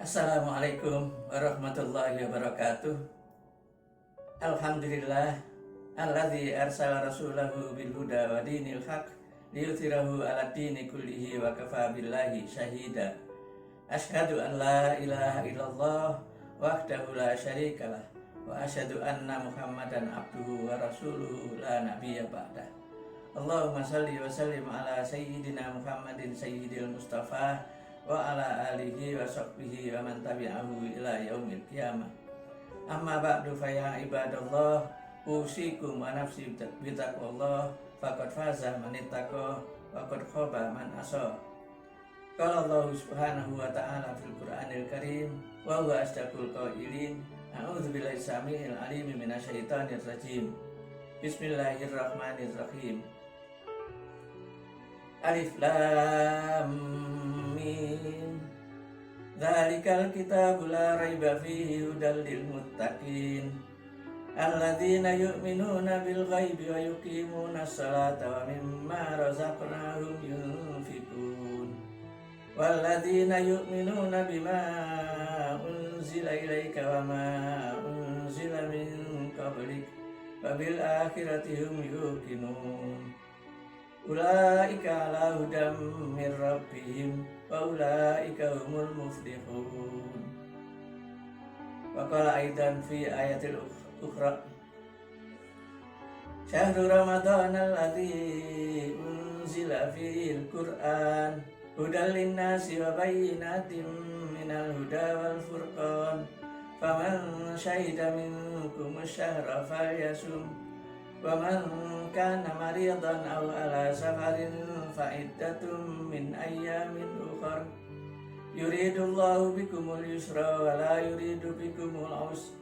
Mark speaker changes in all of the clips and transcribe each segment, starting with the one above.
Speaker 1: Assalamualaikum warahmatullahi wabarakatuh. Alhamdulillah alladzi arsala rasulahu bil huda wa dinil haq liyuthirahu ala dini kullihi wa kafa billahi syahida. Asyhadu an la ilaha illallah wahdahu la syarikalah wa asyhadu anna Muhammadan abduhu wa rasuluhu la nabiyya ba'dah. Allahumma salli wa sallim ala sayyidina Muhammadin sayyidil mustafa wa ala alihi wa sahbihi wa man tabi'ahu ila yaumil qiyamah. Amma ba'du fa ya ibadallah, usikum wa nafsi bitaqwallah, faqad faza man ittaqa wa qad khaba man asa. Qala Allah subhanahu wa ta'ala fil Qur'anil Karim wa huwa asdaqul qailin. A'udzu billahi samiil alim minasyaitonir rajim. Bismillahirrahmanirrahim. Alif Lam Mim. Dzalikal kitabu la raiba fihi hudal lil muttaqin alladzina yu'minuna bil ghaibi wa yuqimunas salata wa mimma razaqnahum yunfiqun walladzina yu'minuna bima unzila ilaika wa ma unzila min qablik wa bil akhirati hum yuqinun. Ulaika ala hudam min rabbihim wa ulaika humul muflihun. Wa qala aidan fi ayatil ukhra, Syahru Ramadan alladzi unzila fihil Qur'an hudal linnasi wa bayyinatin minal huda wal furqan faman syahida minkum asyhara falyasum wa man kana maridan aw ala safarin fa iddatum min ayyamin ukhra yuridullahu bikumul yusra wa la yuridu bikumul usra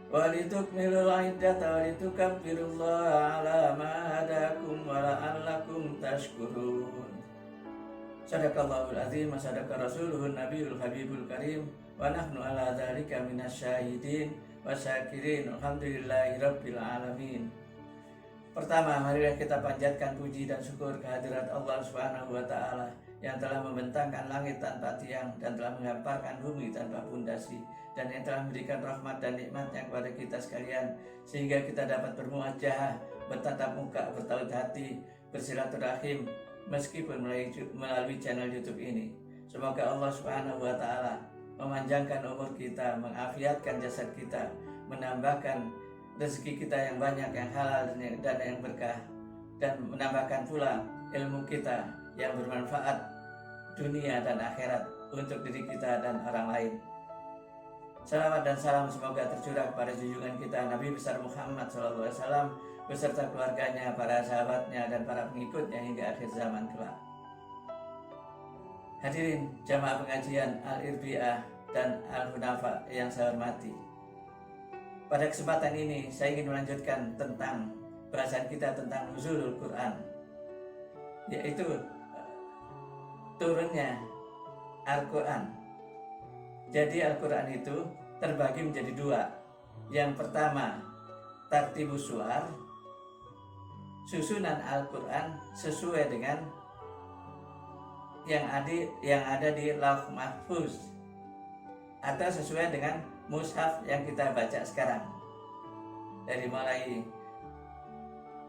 Speaker 1: wa litukmilul iddata wa litukabbirullaha ala ma hadakum wa la'allakum tashkurun. Sadaqallahul azim wa sadaqa rasuluhun nabiyul habibul karim wa nahnu ala dzalika minasyahidin wa syakirin. Alhamdulillahi rabbil alamin. Pertama, marilah kita panjatkan puji dan syukur kehadirat Allah Subhanahu wa Ta'ala yang telah membentangkan langit tanpa tiang dan telah menghamparkan bumi tanpa pondasi, dan yang telah memberikan rahmat dan nikmatnya kepada kita sekalian sehingga kita dapat bermuajahah, bertatap muka, bertaut hati, bersilaturahim meskipun melalui channel YouTube ini. Semoga Allah Subhanahu wa Ta'ala memanjangkan umur kita, mengafiatkan jasad kita, menambahkan rezeki kita yang banyak, yang halal dan yang berkah, dan menambahkan pula ilmu kita yang bermanfaat dunia dan akhirat untuk diri kita dan orang lain. Salawat dan salam semoga tercurah kepada junjungan kita Nabi besar Muhammad SAW beserta keluarganya, para sahabatnya, dan para pengikutnya hingga akhir zaman kelak. Hadirin jamaah pengajian Al-Irbi'ah dan Al-Hunafa yang saya hormati, pada kesempatan ini saya ingin melanjutkan tentang bahasan kita tentang nuzulul Quran, yaitu turunnya Al-Quran. Jadi Al-Quran itu terbagi menjadi dua. Yang pertama, tartibus suwar, susunan Al-Quran sesuai dengan yang ada di Lauh Mahfuz atau sesuai dengan mushaf yang kita baca sekarang. Dari mulai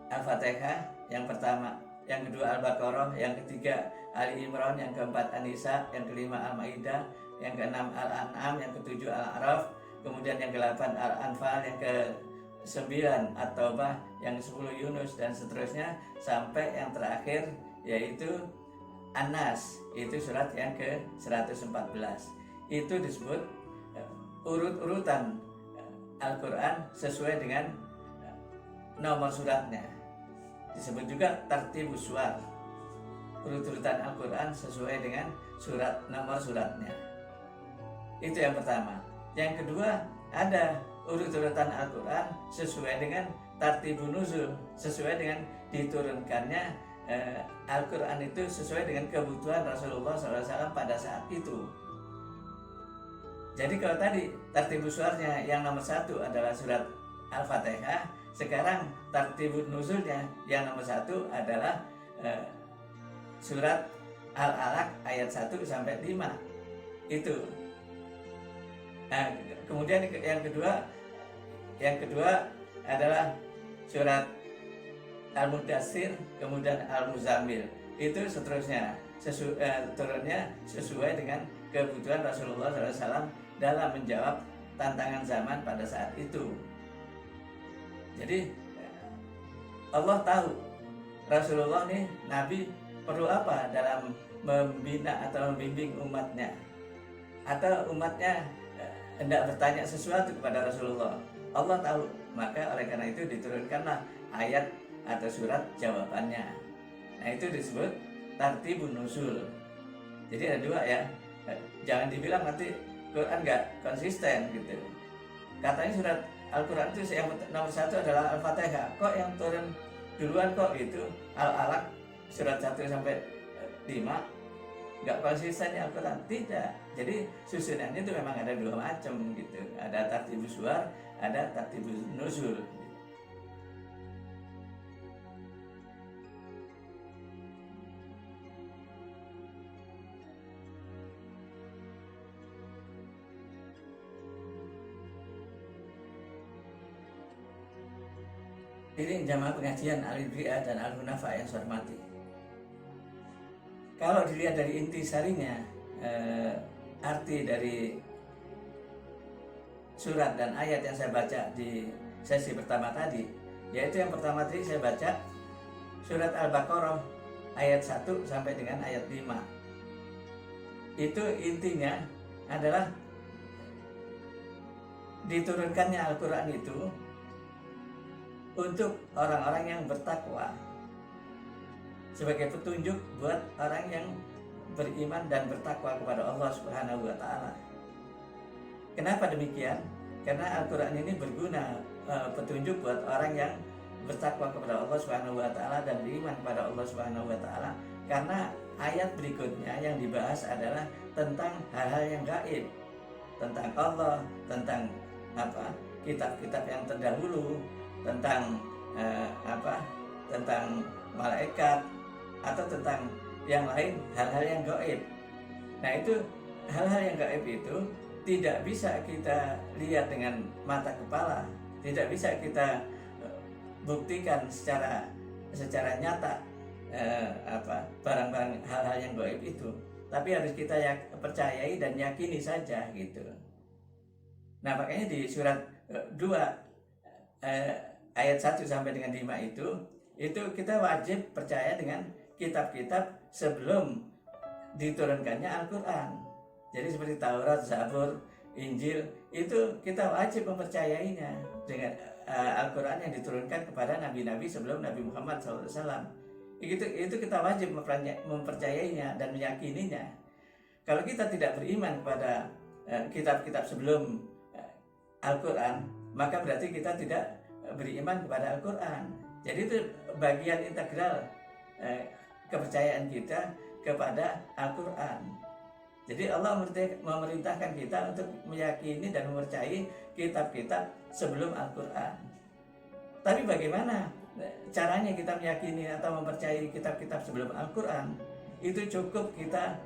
Speaker 1: Al-Fatihah yang pertama, yang kedua Al-Baqarah, yang ketiga Ali Imran, yang keempat An-Nisa, yang kelima Al-Maidah, yang keenam Al-An'am, yang ketujuh Al-A'raf, kemudian yang ke-8 Al-Anfal, yang ke-9 At-Taubah, yang ke-10 Yunus, dan seterusnya sampai yang terakhir yaitu An-Nas, itu surat yang ke-114. Itu disebut urut-urutan Al-Quran sesuai dengan nomor suratnya. Disebut juga tartibus suwar, urut-urutan Al-Quran sesuai dengan nomor suratnya. Itu yang pertama. Yang kedua, ada urut-urutan Al-Quran sesuai dengan tartibun nuzul, sesuai dengan diturunkannya Al-Quran itu sesuai dengan kebutuhan Rasulullah SAW pada saat itu. Jadi kalau tadi tartibus suwarnya yang nomor 1 adalah surat Al-Fatihah, sekarang tartibun nuzulnya yang nomor 1 adalah surat Al-Alaq ayat 1 sampai 5. Itu Nah, kemudian yang kedua adalah surat Al-Mudaththir, kemudian Al-Muzammil. Itu seterusnya turunnya sesuai dengan kebutuhan Rasulullah SAW dalam menjawab tantangan zaman pada saat itu. Jadi Allah tahu Rasulullah nih Nabi perlu apa dalam membina atau membimbing umatnya, atau umatnya hendak bertanya sesuatu kepada Rasulullah. Allah tahu, maka oleh karena itu diturunkanlah ayat atau surat jawabannya. Nah, itu disebut tartibun nuzul. Jadi ada dua ya, jangan dibilang nanti Quran nggak konsisten gitu. Katanya surat Al-Quran itu yang nomor 1 adalah Al-Fatihah. Kok yang turun duluan kok itu Al-Alaq surat 1 sampai 5? Nggak konsistennya Al-Quran? Tidak. Jadi susunannya itu memang ada dua macam gitu. Ada tartibus suwar, ada tartibus nuzul. Ini jamaah pengajian Al-Ibriyah dan Al-Hunafa yang saya hormati. Kalau dilihat dari intisarinya, arti dari surat dan ayat yang saya baca di sesi pertama tadi, yaitu yang pertama tadi saya baca surat Al-Baqarah ayat 1 sampai dengan ayat 5. Itu intinya adalah diturunkannya Al-Quran itu untuk orang-orang yang bertakwa, sebagai petunjuk buat orang yang beriman dan bertakwa kepada Allah Subhanahu wa Ta'ala. Kenapa demikian? Karena Al-Quran ini berguna petunjuk buat orang yang bertakwa kepada Allah Subhanahu wa Ta'ala dan beriman kepada Allah Subhanahu wa Ta'ala. Karena ayat berikutnya yang dibahas adalah tentang hal-hal yang gaib, tentang Allah, tentang kitab-kitab yang terdahulu, tentang tentang malaikat, atau tentang yang lain, hal-hal yang gaib. Nah, itu hal-hal yang gaib itu tidak bisa kita lihat dengan mata kepala, tidak bisa kita buktikan secara nyata barang-barang hal-hal yang gaib itu, tapi harus kita percayai dan yakini saja gitu. Nah, makanya di surat 2 ayat 1 sampai dengan 5 itu kita wajib percaya dengan kitab-kitab sebelum diturunkannya Al-Quran. Jadi seperti Taurat, Zabur, Injil, itu kita wajib mempercayainya dengan Al-Quran yang diturunkan kepada nabi-nabi sebelum Nabi Muhammad SAW. Itu kita wajib mempercayainya dan meyakininya. Kalau kita tidak beriman kepada kitab-kitab sebelum Al-Quran, maka berarti kita tidak beriman kepada Al-Quran. Jadi itu bagian integral kepercayaan kita kepada Al-Quran. Jadi Allah memerintahkan kita untuk meyakini dan mempercayai kitab-kitab sebelum Al-Quran. Tapi bagaimana caranya kita meyakini atau mempercayai kitab-kitab sebelum Al-Quran? Itu cukup kita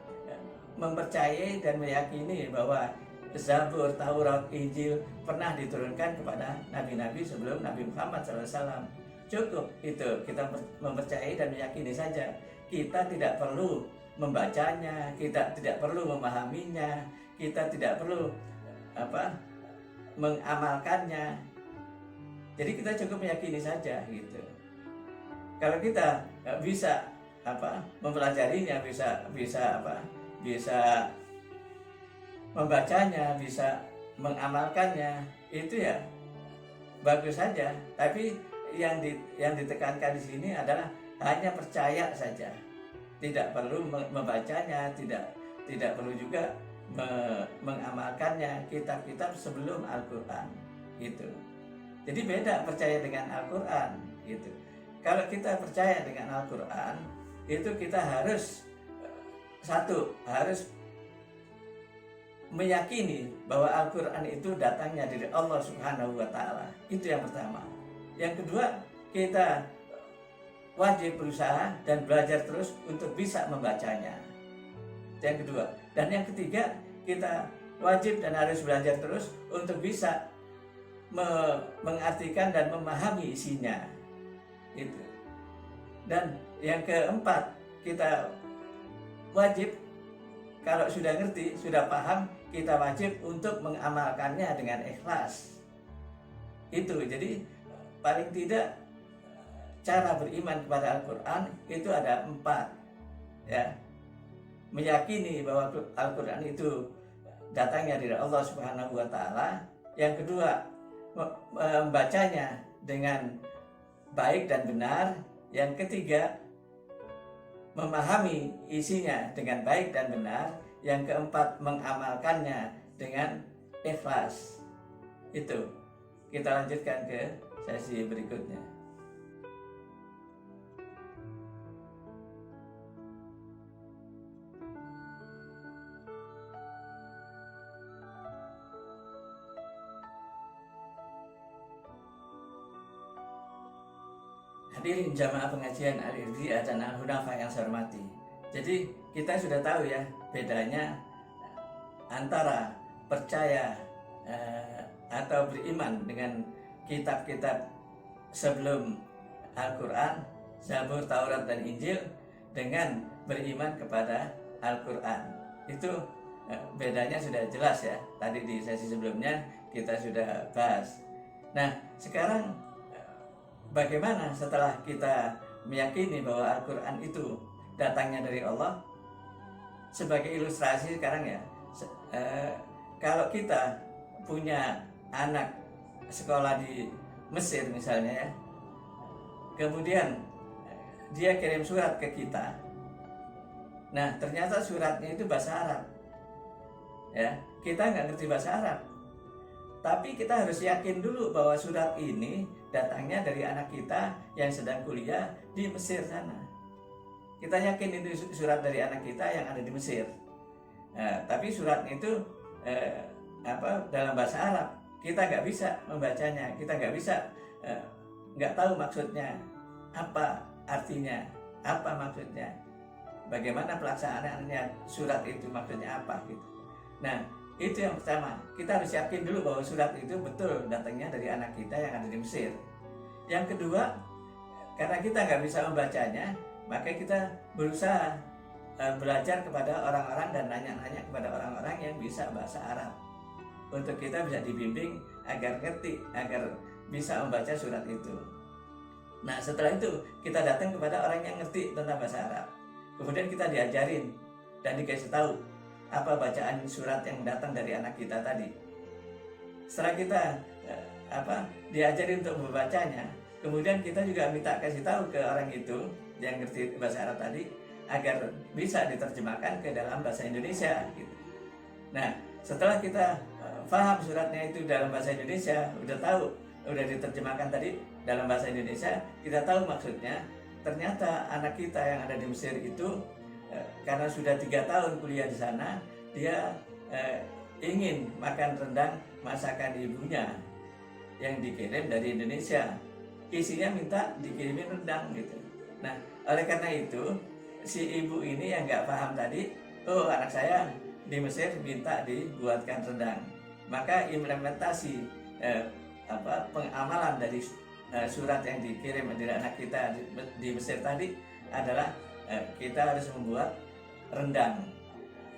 Speaker 1: mempercayai dan meyakini bahwa Zabur, Taurat, Injil pernah diturunkan kepada nabi-nabi sebelum Nabi Muhammad SAW. Cukup itu kita mempercayai dan meyakini saja. Kita tidak perlu membacanya, kita tidak perlu memahaminya, kita tidak perlu mengamalkannya. Jadi kita cukup meyakini saja gitu. Kalau kita bisa mempelajarinya, bisa membacanya, bisa mengamalkannya, itu ya bagus saja. Tapi yang ditekankan di sini adalah hanya percaya saja, tidak perlu membacanya, tidak perlu juga mengamalkannya, kitab-kitab sebelum Al-Quran gitu. Jadi beda percaya dengan Al-Quran gitu. Kalau kita percaya dengan Al-Quran, itu kita harus harus meyakini bahwa Al-Quran itu datangnya dari Allah Subhanahu wa Ta'ala. Itu yang pertama. Yang kedua, kita wajib berusaha dan belajar terus untuk bisa membacanya. Yang kedua. Dan yang ketiga, kita wajib dan harus belajar terus untuk bisa mengartikan dan memahami isinya. Itu. Dan yang keempat, kita wajib kalau sudah ngerti, sudah paham, kita wajib untuk mengamalkannya dengan ikhlas. Itu. Jadi paling tidak cara beriman kepada Al-Quran itu ada 4, ya. Meyakini bahwa Al-Quran itu datangnya dari Allah Subhanahu wa Ta'ala. Yang kedua, membacanya dengan baik dan benar. Yang ketiga, memahami isinya dengan baik dan benar. Yang keempat, mengamalkannya dengan ikhlas. Itu. Kita lanjutkan ke sesi berikutnya. Hadirin jamaah pengajian Al-Irdi dan Al-Hunafa yang saya hormati. Jadi kita sudah tahu ya bedanya antara percaya atau beriman dengan kitab-kitab sebelum Al-Quran, Zabur, Taurat, dan Injil, dengan beriman kepada Al-Quran. Itu bedanya sudah jelas ya. Tadi di sesi sebelumnya kita sudah bahas. Nah sekarang bagaimana setelah kita meyakini bahwa Al-Quran itu datangnya dari Allah? Sebagai ilustrasi sekarang ya, kalau kita punya anak sekolah di Mesir misalnya ya, kemudian dia kirim surat ke kita. Nah ternyata suratnya itu bahasa Arab, ya kita nggak ngerti bahasa Arab, tapi kita harus yakin dulu bahwa surat ini datangnya dari anak kita yang sedang kuliah di Mesir sana. Kita yakin itu surat dari anak kita yang ada di Mesir. Nah, tapi suratnya itu dalam bahasa Arab. Kita nggak bisa membacanya, kita nggak bisa, nggak tahu maksudnya, apa artinya, apa maksudnya, bagaimana pelaksanaannya surat itu maksudnya apa gitu. Nah itu yang pertama, kita harus yakin dulu bahwa surat itu betul datangnya dari anak kita yang ada di Mesir. Yang kedua, karena kita nggak bisa membacanya, maka kita berusaha belajar kepada orang-orang dan nanya-nanya kepada orang-orang yang bisa bahasa Arab, untuk kita bisa dibimbing agar ngerti, agar bisa membaca surat itu. Nah setelah itu kita datang kepada orang yang ngerti tentang bahasa Arab, kemudian kita diajarin dan dikasih tahu apa bacaan surat yang datang dari anak kita tadi. Setelah kita diajari untuk membacanya, kemudian kita juga minta kasih tahu ke orang itu yang ngerti bahasa Arab tadi agar bisa diterjemahkan ke dalam bahasa Indonesia gitu. Nah setelah kita paham suratnya itu dalam bahasa Indonesia, udah tahu, udah diterjemahkan tadi dalam bahasa Indonesia, kita tahu maksudnya. Ternyata anak kita yang ada di Mesir itu karena sudah 3 tahun kuliah di sana, dia ingin makan rendang masakan ibunya yang dikirim dari Indonesia. Isinya minta dikirimin rendang gitu. Nah, oleh karena itu si ibu ini yang nggak paham tadi, oh anak saya di Mesir minta dibuatkan rendang. Maka implementasi pengamalan dari surat yang dikirim dari anak kita di Mesir tadi adalah kita harus membuat rendang.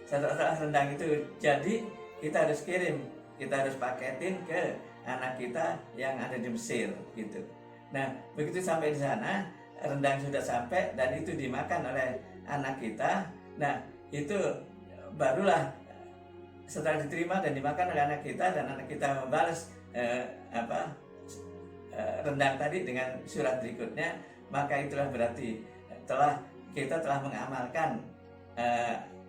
Speaker 1: Setelah rendang itu jadi, kita harus kirim, kita harus paketin ke anak kita yang ada di Mesir gitu. Nah begitu sampai di sana, rendang sudah sampai dan itu dimakan oleh anak kita. Nah itu barulah setelah diterima dan dimakan oleh anak kita, dan anak kita membalas rendang tadi dengan surat berikutnya, maka itulah berarti kita telah mengamalkan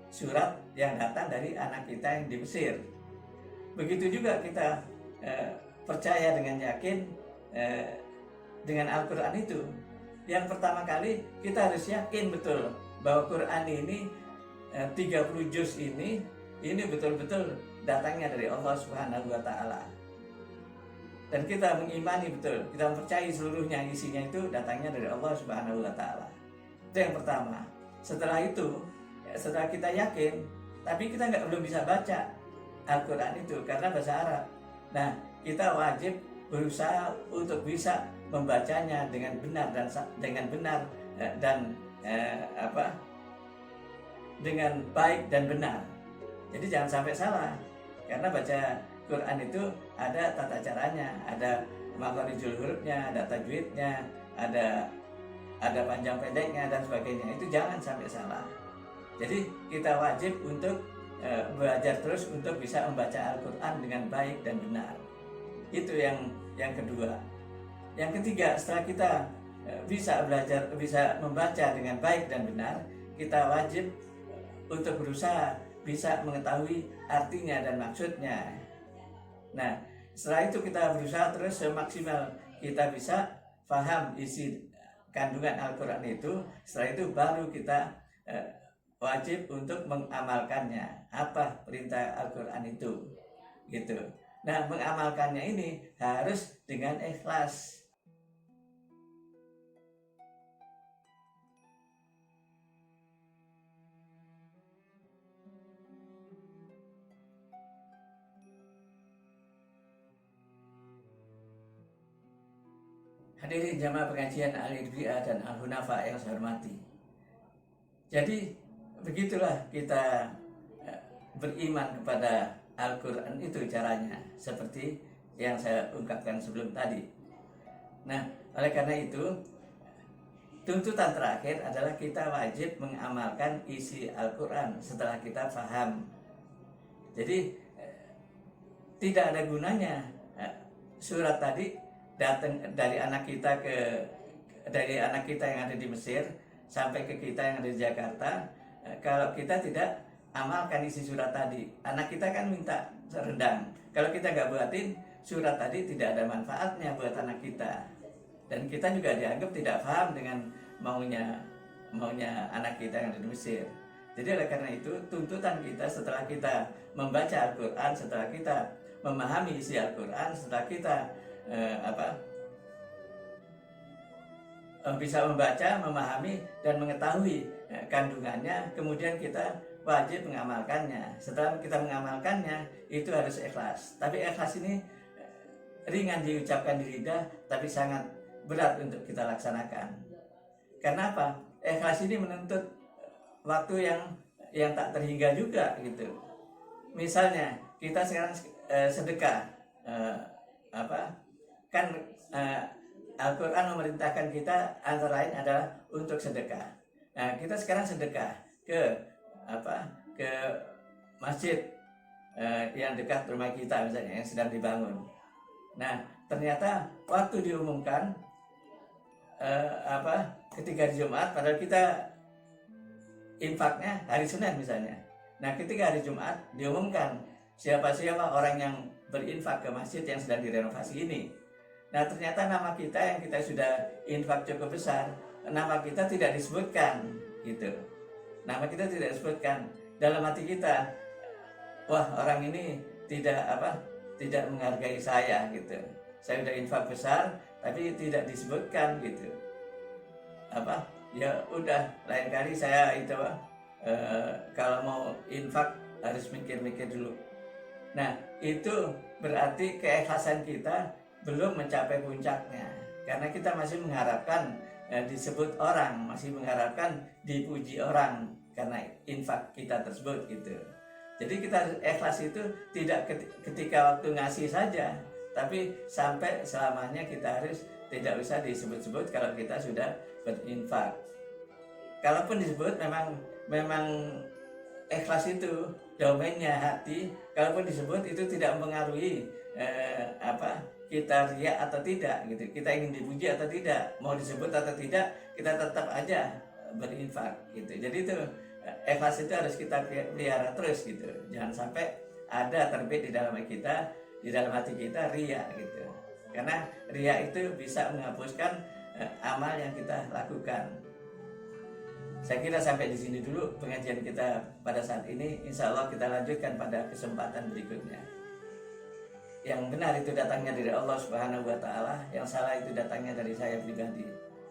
Speaker 1: surat yang datang dari anak kita yang di Mesir. Begitu juga kita percaya dengan yakin dengan Al-Quran itu. Yang pertama kali kita harus yakin betul bahwa Quran ini 30 juz ini betul-betul datangnya dari Allah Subhanahu wa Ta'ala. Dan kita mengimani betul, kita mempercayai seluruhnya isinya itu datangnya dari Allah Subhanahu wa Ta'ala. Itu yang pertama. Setelah itu, setelah kita yakin, tapi kita belum bisa baca, Al-Quran itu karena bahasa Arab. Nah, kita wajib berusaha untuk bisa membacanya dengan benar dan dengan baik dan benar. Jadi jangan sampai salah, karena baca Quran itu ada tata caranya, ada makharijul hurufnya, ada tajwidnya, ada panjang pendeknya dan sebagainya. Itu jangan sampai salah. Jadi kita wajib untuk belajar terus untuk bisa membaca Al-Quran dengan baik dan benar. Itu yang kedua. Yang ketiga, setelah kita bisa membaca dengan baik dan benar, kita wajib untuk berusaha bisa mengetahui artinya dan maksudnya. Nah, setelah itu kita berusaha terus semaksimal kita bisa paham isi kandungan Al-Quran itu. Setelah itu baru kita wajib untuk mengamalkannya. Apa perintah Al-Quran itu? Gitu. Nah, mengamalkannya ini harus dengan ikhlas. Hadirin jamaah pengajian Al-Irbi'ah dan Al-Hunafa yang saya hormati. Jadi begitulah kita beriman kepada Al-Quran itu caranya, seperti yang saya ungkapkan sebelum tadi. Nah, oleh karena itu tuntutan terakhir adalah kita wajib mengamalkan isi Al-Quran setelah kita paham. Jadi tidak ada gunanya surat tadi datang dari anak kita yang ada di Mesir sampai ke kita yang ada di Jakarta. Kalau kita tidak amalkan isi surat tadi, anak kita kan minta rendang. Kalau kita nggak buatin, surat tadi tidak ada manfaatnya buat anak kita. Dan kita juga dianggap tidak paham dengan maunya anak kita yang ada di Mesir. Jadi oleh karena itu tuntutan kita setelah kita membaca Al-Quran, setelah kita memahami isi Al-Quran, setelah kita bisa membaca, memahami dan mengetahui kandungannya, kemudian kita wajib mengamalkannya. Setelah kita mengamalkannya, itu harus ikhlas. Tapi ikhlas ini ringan diucapkan di lidah, tapi sangat berat untuk kita laksanakan. Karena apa? Ikhlas ini menuntut waktu yang tak terhingga juga gitu. Misalnya kita sekarang sedekah, Al-Quran memerintahkan kita antara lain adalah untuk sedekah. Nah, kita sekarang sedekah ke masjid yang dekat rumah kita misalnya yang sedang dibangun. Nah, ternyata waktu diumumkan ketika di Jumat, padahal kita infaknya hari Senin misalnya. Nah, ketika hari Jumat diumumkan siapa-siapa orang yang berinfak ke masjid yang sedang direnovasi ini. Nah, ternyata nama kita yang kita sudah infak cukup besar, nama kita tidak disebutkan gitu. Nama kita tidak disebutkan. Dalam hati kita, wah, orang ini tidak menghargai saya gitu. Saya sudah infak besar tapi tidak disebutkan gitu. Ya udah, lain kali saya kalau mau infak harus mikir-mikir dulu. Nah, itu berarti keikhlasan kita belum mencapai puncaknya, karena kita masih mengharapkan disebut orang, masih mengharapkan dipuji orang karena infak kita tersebut gitu. Jadi kita ikhlas itu tidak ketika waktu ngasih saja, tapi sampai selamanya kita harus tidak usah disebut-sebut kalau kita sudah berinfak. Kalaupun disebut memang ikhlas itu domainnya hati. Kalaupun disebut itu tidak mempengaruhi kita riya atau tidak gitu. Kita ingin dipuji atau tidak, mau disebut atau tidak, kita tetap aja berinfak gitu. Jadi itu ikhlas itu harus kita pelihara terus gitu. Jangan sampai ada terbit di dalam hati kita riya gitu. Karena riya itu bisa menghapuskan amal yang kita lakukan. Saya kira sampai di sini dulu pengajian kita pada saat ini. Insya Allah kita lanjutkan pada kesempatan berikutnya. Yang benar itu datangnya dari Allah Subhanahu wa Ta'ala, yang salah itu datangnya dari saya pribadi.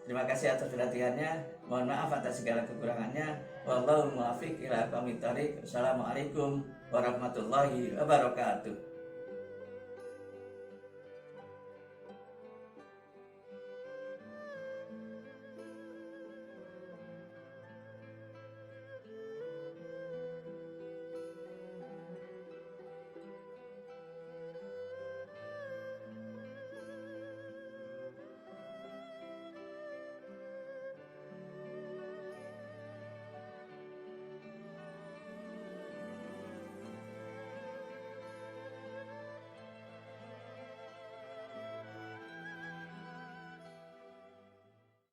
Speaker 1: Terima kasih atas perhatiannya. Mohon maaf atas segala kekurangannya. Wallahu muwaffiq ila aqwamit thoriq. Assalamualaikum warahmatullahi wabarakatuh.